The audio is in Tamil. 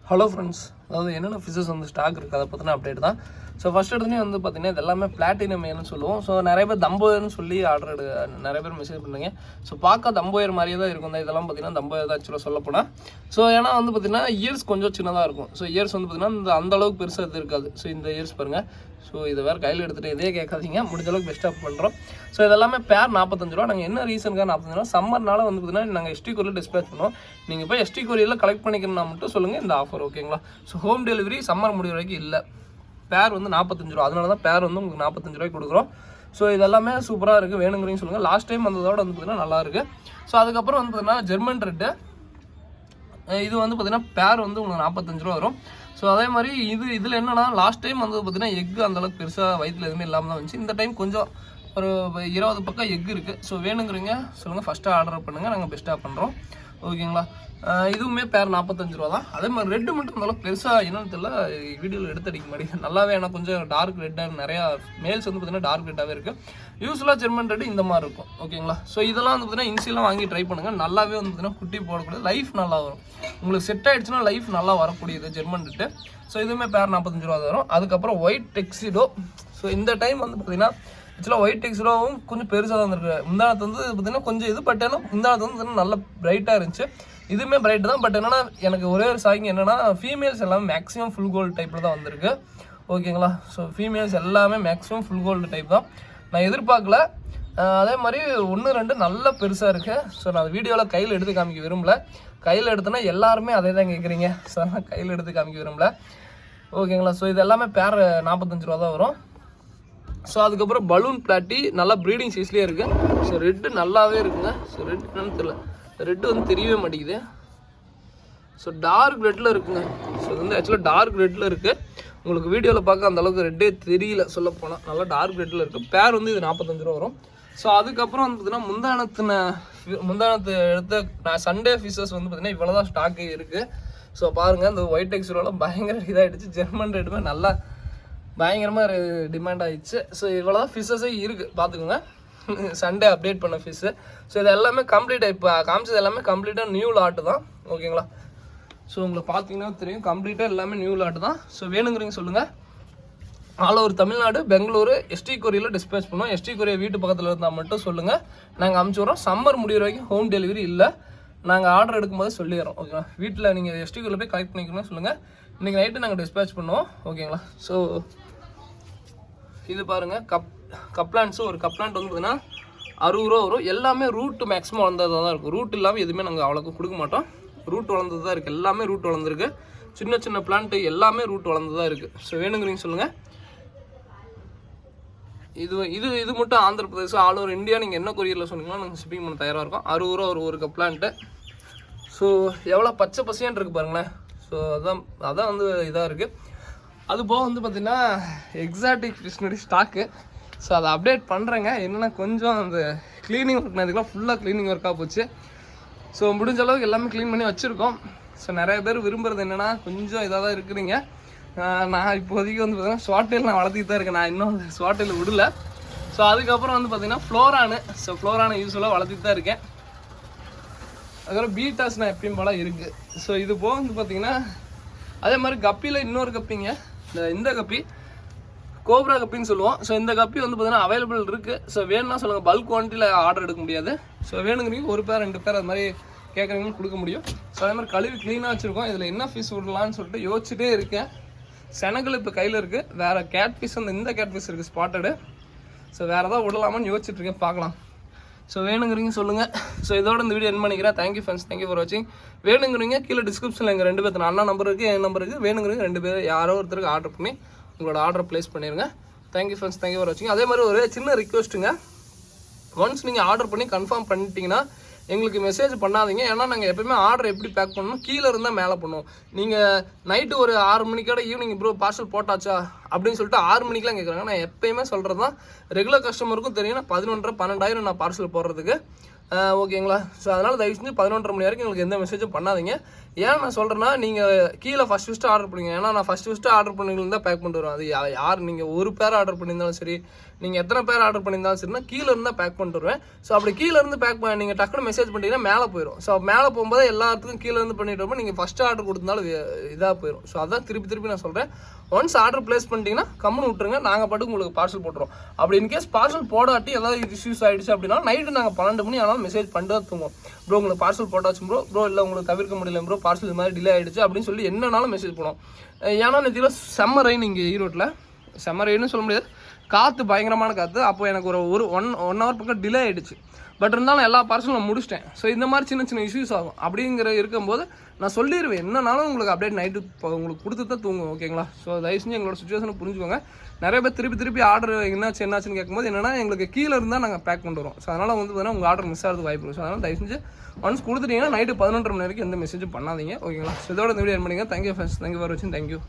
ஹலோ ஃப்ரெண்ட்ஸ், அதாவது என்னென்ன ஃபிஷஸ் வந்து ஸ்டாக் இருக்குது அதை பற்றின அப்டேட் தான். ஸோ ஃபஸ்ட் எடுத்துனே வந்து பார்த்தீங்கன்னா இது எல்லாமே பிளாட்டினம் ஏன்னு சொல்லுவோம். ஸோ நிறைய பேர் தம்போயர்னு சொல்லி நிறைய பேர் மெசேஜ் பண்ணுங்க. ஸோ பார்க்க தம்போயர் மாதிரியே தான் இருக்கும். இதெல்லாம் பார்த்தீங்கன்னா தம்போயர் தான் ஆக்சுவலாக சொல்லப்போனால். ஸோ ஏன்னா வந்து பார்த்தீங்கன்னா இயர்ஸ் கொஞ்சம் சின்னதாக இருக்கும். ஸோ இயர்ஸ் வந்து பார்த்தீங்கன்னா அந்த அளவுக்கு பெருசாக இது இருக்காது. ஸோ இந்த இயர்ஸ் பாருங்கள். ஸோ இதை வேறு கையில் எடுத்துகிட்டு இதே கேட்காதீங்க, முடிஞ்ச அளவுக்கு பெஸ்ட்டாக பண்ணுறோம். ஸோ இதெல்லாமே பேர் 45 ரூபா. நாங்கள் என்ன ரீசனுக்காக 45 ரூபா, சம்மர்னால வந்து பார்த்தீங்கன்னா நாங்கள் எஸ்டி கொரியரில் டிஸ்பேச் பண்ணுவோம். நீங்கள் போய் எஸ்டி கொரியரில் கலெக்ட் பண்ணிக்கணும்னா மட்டும் சொல்லுங்கள் இந்த ஆஃபர், ஓகேங்களா? ஸோ ஹோம் டெலிவரி சம்மர் முடிவு வரைக்கும் இல்லை. பேர் வந்து 45 ரூபா, அதனால தான் பேர் வந்து உங்களுக்கு 45 ரூபாய்க்கு கொடுக்குறோம். ஸோ இதெல்லாமே சூப்பராக இருக்குது, வேணுங்கிறீங்க சொல்லுங்கள். லாஸ்ட் டைம் வந்ததோட வந்து பார்த்தீங்கன்னா நல்லாயிருக்கு. ஸோ அதுக்கப்புறம் வந்து பார்த்தீங்கன்னா ஜெர்மன் ரெட்டு, இது வந்து பார்த்தீங்கன்னா பேர் வந்து உங்களுக்கு 45 ரூபா வரும். ஸோ அதே மாதிரி இதில் என்னென்னா லாஸ்ட் டைம் வந்து பார்த்தீங்கன்னா எக்கு அந்தளவுக்கு பெருசாக வயிற்றில் எதுவுமே இல்லாமல் தான் வந்துச்சு. இந்த டைம் கொஞ்சம் ஒரு 20 பக்கம் எக் இருக்குது. ஸோ வேணுங்கிறீங்க சொல்லுங்கள், ஃபஸ்ட்டாக ஆர்டர் பண்ணுங்கள், நாங்கள் பெஸ்ட்டாக பண்ணுறோம், ஓகேங்களா? இதுவுமே பேர் 45 ரூபா தான். அதே மாதிரி ரெட்டு மட்டும் அந்தளவுக்கு பெருசாக என்னன்னு தெரியல, வீடியோவில் எடுத்தடிக்க மாட்டேங்குது நல்லாவே. ஏன்னா கொஞ்சம் டார்க் ரெட்டாக நிறையா மேல்ஸ் வந்து பார்த்தீங்கன்னா டார்க் ரெட்டாகவே இருக்குது. யூஸ்வலாக ஜெர்மன் ரெட்டு இந்த மாதிரி இருக்கும், ஓகேங்களா? ஸோ இதெல்லாம் வந்து பார்த்தீங்கன்னா இன்சிலாம் வாங்கி ட்ரை பண்ணுங்கள். நல்லாவே வந்து பார்த்தீங்கன்னா குட்டி போடக்கூடிய லைஃப் நல்லா வரும். உங்களுக்கு செட் ஆகிடுச்சுன்னா லைஃப் நல்லா வரக்கூடியது ஜெர்மன் ரெட்டு. ஸோ இதுவுமே பேர் 45 ரூபா வரும். அதுக்கப்புறம் ஒயிட் டெக்ஸிடோ. ஸோ இந்த டைம் வந்து பார்த்தீங்கன்னா ஆக்சுவலாக ஒயிட் டெக்ஸிடோவும் கொஞ்சம் பெருசாக தான் இருந்திருக்கு. முந்தானத்து வந்து பார்த்தீங்கன்னா கொஞ்சம் இது, பட் ஏன்னா முந்தானத்து வந்து நல்லா பிரைட்டாக இருந்துச்சு. இதுவுமே பிரைட் தான். பட் என்னன்னா எனக்கு ஒரே ஒரு சாய்ங்க என்னன்னா ஃபீமேல்ஸ் எல்லாமே மேக்ஸிமம் ஃபுல் கோல்டு டைப்பில் தான் வந்திருக்கு, ஓகேங்களா? ஸோ ஃபீமேல்ஸ் எல்லாமே மேக்ஸிமம் ஃபுல் கோல்டு டைப் தான். நான் எதிர்பார்க்கல. அதே மாதிரி 1-2 நல்லா பெருசாக இருக்குது. ஸோ நான் வீடியோவில் கையில் எடுத்து காமிக்க விரும்பல. கையில் எடுத்தோன்னா எல்லாருமே அதே தான் கேட்குறீங்க. ஸோ நான் கையில் எடுத்து காமிக்க விரும்பல, ஓகேங்களா? ஸோ இது எல்லாமே பேர் 45 ரூபா தான் வரும். ஸோ அதுக்கப்புறம் பலூன் பிளாட்டி நல்லா ப்ரீடிங் சைஸ்லேயே இருக்குது. ஸோ ரெட்டு நல்லாவே இருக்குங்க. ஸோ ரெட் என்னன்னு தெரியல, ரெட்டு வந்து தெரியவே மாட்டேங்குது. ஸோ டார்க் ரெட்டில் இருக்குங்க. ஸோ இது வந்து ஆக்சுவலாக டார்க் ரெட்டில் இருக்குது. உங்களுக்கு வீடியோவில் பார்க்க அந்தளவுக்கு ரெட்டே தெரியல சொல்ல போனால். நல்லா டார்க் ரெட்டில் இருக்குது. பேர் வந்து இது 45 ரூபா வரும். ஸோ அதுக்கப்புறம் வந்து பார்த்தீங்கன்னா முந்தானத்து எடுத்த சண்டே ஃபிஷஸ் வந்து பார்த்தீங்கன்னா இவ்வளோ தான் ஸ்டாக்கு இருக்குது. ஸோ பாருங்கள், இந்த ஒயிட் டெக்ஸ்டோலாம் பயங்கர இதாகிடுச்சு. ஜெர்மன் ரெட்டுமே நல்லா பயங்கரமாக டிமாண்ட் ஆகிடுச்சு. ஸோ இவ்வளோ தான் ஃபிஷ்ஷஸே இருக்குது, பார்த்துக்கோங்க. சண்டே அப்டேட் பண்ண ஃபிஷ்ஷு. ஸோ இது எல்லாமே கம்ப்ளீட்டாக இப்போ காமிச்சது எல்லாமே கம்ப்ளீட்டாக நியூ லாட்டு தான், ஓகேங்களா? ஸோ உங்களுக்கு பார்த்தீங்கன்னா தெரியும், கம்ப்ளீட்டாக எல்லாமே நியூ லாட்டு தான். ஸோ வேணுங்கிறீங்க சொல்லுங்கள். All over Tamil Nadu, Bengaluru ST கொரியரில் டிஸ்பேச் பண்ணுவோம். எஸ்டி கொரியர் வீட்டு பக்கத்தில் இருந்தால் மட்டும் சொல்லுங்கள், நாங்கள் அமுச்சு விட்றோம். சம்மர் முடிகிற வரைக்கும் ஹோம் டெலிவரி இல்லை. நாங்கள் ஆர்டர் எடுக்கும்போது சொல்லிடுறோம், ஓகேங்களா? வீட்டில் நீங்கள் எஸ்டி கொரியரில் போய் கலெக்ட் பண்ணிக்கணும்னு சொல்லுங்கள். இன்றைக்கி நைட்டு நாங்கள் டிஸ்பேச் பண்ணுவோம், ஓகேங்களா? ஸோ இது பாருங்கள், கப்லாண்ட்ஸு. ஒரு கப்லாண்ட் வந்து பார்த்தீங்கன்னா 60 ரூபா வரும். எல்லாமே ரூட்டு மேக்ஸிமம் வளர்ந்ததாக தான் இருக்கும். ரூட் இல்லாமல் எதுவுமே நாங்கள் அவ்வளோக்கு கொடுக்க மாட்டோம். ரூட் வளர்ந்தது தான் இருக்குது. எல்லாமே ரூட் வளர்ந்துருக்கு. சின்ன சின்ன பிளான்ட்டு எல்லாமே ரூட் வளர்ந்து தான் இருக்குது. ஸோ வேணுங்கிறீங்க சொல்லுங்கள். இது மட்டும் ஆந்திர பிரதேசம், ஆல் ஓவர் இந்தியா நீங்கள் என்ன கொரியரில் சொன்னீங்கன்னா நாங்கள் ஷிப்பிங் பண்ண தயாராக இருக்கோம். 60 ரூபா ஒரு கப்லாண்ட்டு. ஸோ எவ்வளோ பச்சை பசியான் இருக்குது பாருங்களேன். ஸோ அதான் வந்து இதாக இருக்குது. அது போக வந்து பார்த்திங்கன்னா எக்ஸாட்டிக் ஃபிஷ்னுடைய ஸ்டாக்கு. ஸோ அதை அப்டேட் பண்ணுறேங்க. என்னென்னா கொஞ்சம் அந்த க்ளீனிங் ஒர்க் இதுக்கெலாம் ஃபுல்லாக க்ளீனிங் ஒர்க்காக போச்சு. ஸோ முடிஞ்ச அளவுக்கு எல்லாமே க்ளீன் பண்ணி வச்சுருக்கோம். ஸோ நிறைய பேர் விரும்புகிறது என்னென்னா கொஞ்சம் இதாக தான் இருக்குதுங்க. நான் இப்போதைக்கு வந்து பார்த்தீங்கன்னா ஸ்வாட்டேல் நான் வளர்த்திட்டு தான் இருக்கேன். நான் இன்னும் ஸ்வாட்டேல் விடல. ஸோ அதுக்கப்புறம் வந்து பார்த்திங்கன்னா ஃப்ளோரானு. ஸோ ஃப்ளோரானு யூஸ்வலாக வளர்த்திட்டு தான் இருக்கேன். அதுக்கப்புறம் பீட்டாஸ் நான் எப்பயும் போல இருக்குது. ஸோ இது போக வந்து பார்த்திங்கன்னா அதே மாதிரி கப்பியில் இன்னொரு கப்பிங்க. இந்த கப்பி கோப்ரா கப்பின்னு சொல்லுவோம். ஸோ இந்த கப்பி வந்து பார்த்தீங்கன்னா அவைலபிள் இருக்குது. ஸோ வேணும்னா சொல்லுங்கள். பல்க் குவான்டிட்டியில் ஆர்டர் எடுக்க முடியாது. ஸோ வேணுங்கிறீங்க 1 பேர் 2 பேர் அது மாதிரி கேட்குறீங்கன்னு கொடுக்க முடியும். ஸோ அதே மாதிரி கழுவி க்ளீனாக வச்சுருக்கோம். இதில் என்ன ஃபிஷ் விடலான்னு சொல்லிட்டு யோசிச்சுட்டே இருக்கேன். செனகல் இப்போ கையில் இருக்குது. வேறு கேட் ஃபிஷ் இந்த கேட் ஃபிஷ் இருக்குது ஸ்பாட்டடு. ஸோ வேறு ஏதாவது விடலாமான்னு யோசிச்சுட்ருக்கேன், பார்க்கலாம். ஸோ வேணுங்கிறீங்க சொல்லுங்கள். ஸோ இதோட இந்த வீடியோ என் பண்ணிக்கிறேன். தேங்க்யூ ஃப்ரெண்ட்ஸ், தேங்க்யூ ஃபார் வாட்சிங். வேணுங்கிறீங்க கீழே டிஸ்கிரிப்ஷனில் எங்கள் 2 பேர் அண்ணா நம்பர் இருக்குது, என் நம்பர் இருக்குது. வேணுங்கிறீங்க 2 பேர் யாரோ ஒருத்தருக்கு ஆர்டர் பண்ணி உங்களோட ஆர்டர் ப்ளேஸ் பண்ணிடுங்க. தேங்க்யூ ஃப்ரெண்ட்ஸ், தேங்க்யூ ஃபார் வாட்சிங். அதே மாதிரி ஒரு சின்ன ரிக்வெஸ்ட்டுங்க. ஒன்ஸ் நீங்கள் ஆர்டர் பண்ணி கன்ஃபார்ம் பண்ணிட்டீங்கன்னா எங்களுக்கு மெசேஜ் பண்ணாதீங்க. ஏன்னா நாங்கள் எப்போயுமே ஆர்டர் எப்படி பேக் பண்ணணும், கீழே இருந்தால் மேலே பண்ணுவோம். நீங்கள் நைட்டு ஒரு 6 மணிக்கோட ஈவினிங் ப்ரோ பார்சல் போட்டாச்சா அப்படின்னு சொல்லிட்டு 6 மணிக்கெலாம் கேட்குறாங்க. நான் எப்போயுமே சொல்கிறது தான், ரெகுலர் கஸ்டமருக்கும் தெரியும். நான் 11:30-12 நான் பார்சல் போடுறதுக்கு, ஓகேங்களா? ஸோ அதனால் தயவு செஞ்சு 11:30 மணி வரைக்கும் எங்களுக்கு எந்த மெசேஜும் பண்ணாதீங்க. ஏன் நான் சொல்கிறேன்னா, நீங்கள் கீழே ஃபஸ்ட்டு ஆர்டர் பண்ணுங்க. ஏன்னா நான் ஃபஸ்ட்டு ஆர்டர் பண்ணியிருந்தா பேக் பண்ணிட்டு வருவேன். அது யார் நீங்கள் 1 பேர் ஆர்டர் பண்ணியிருந்தாலும் சரி, நீங்கள் எத்தனை பேர் ஆர்டர் பண்ணியிருந்தாலும் சரினா கீழே இருந்தால் பேக் பண்ணிட்டு வருவேன். ஸோ அப்படி கீழே இருந்து பேக் பண்ணி நீங்கள் டக்குனு மெசேஜ் பண்ணிட்டீங்கன்னா மேலே போயிடும். ஸோ மேலே போகும்போது எல்லாத்துக்கும் கீழே இருந்து பண்ணிட்டு வரும்போது நீங்கள் ஃபஸ்ட்டு ஆர்டர் கொடுத்தாலும் இதாக போயிடும். ஸோ அதான் திருப்பி நான் சொல்கிறேன். ஒன்ஸ் ஆர்டர் பிளேஸ் பண்ணிட்டீங்கன்னா கம்முன்னு விட்டுருங்க, நாங்கள் பாட்டுக்கு உங்களுக்கு பார்சல் போட்டுருவோம். அப்படி இன்கேஸ் பார்சல் போடாட்டி ஏதாவது இஷ்யூஸ் ஆகிடுச்சு அப்படின்னா நைட்டு நாங்கள் 12 மணி ஆனாலும் மெசேஜ் பண்ணிட்டு தான் தூங்குவோம். ப்ரோ உங்களுக்கு பார்சல் போட்டாச்சு ப்ரோ இல்லை உங்களுக்கு தவிர்க்க முடியல ப்ரோ, பார்சல் இது மாதிரி டிலே ஆகிடுச்சு அப்படின்னு சொல்லி என்னன்னாலும் மெசேஜ் பண்ணுவோம். ஏன்னா நேற்று செம்ம ரெயின் இங்கே ஈரோட்டில், செம்ம ரெயின்னு சொல்ல முடியாது, காற்று பயங்கரமான காற்று. அப்போ எனக்கு ஒரு ஒன் ஹவர் பக்கம் டிலே ஆகிடுச்சு. பட் இருந்தாலும் எல்லா பார்சலும் நான் முடிச்சிட்டேன். ஸோ இந்த மாதிரி சின்ன இஷ்யூஸ் ஆகும். அப்படிங்கிற இருக்கும்போது நான் சொல்லிடுவேன், என்னன்னாலும் உங்களுக்கு அப்டேட் நைட்டு உங்களுக்கு கொடுத்து தான் தூங்குவோம். ஓகேங்களா? ஸோ தயவு செஞ்சு எங்களோட சுச்சுவேஷனை புரிஞ்சுக்கோங்க. நிறைய பேர் திருப்பி ஆர்டர் என்னாச்சுன்னு கேட்கும்போது என்னன்னா எங்களுக்கு கீழே இருந்தால் நாங்கள் பேக் கொண்டு வரோம். ஸோ அதனால் வந்து பார்த்தீங்கன்னா உங்கள் ஆர்டர் மிஸ் ஆகிறதுக்கு வாய்ப்பு இருக்குது. ஸோ அதனால் தயவு செஞ்சு ஒன்ஸ் கொடுத்துட்டீங்கன்னா நைட்டு 11:30 மணி வரைக்கும் எந்த மெசேஜும் பண்ணாதீங்க. ஓகேங்களா? ஸோ இதோட இந்த வீடியோ பண்ணிங்க. தேங்க்யூ ஃப்ரெண்ட்ஸ், தேங்க்யூ ஃபார் வாட்சிங், தேங்க்யூ.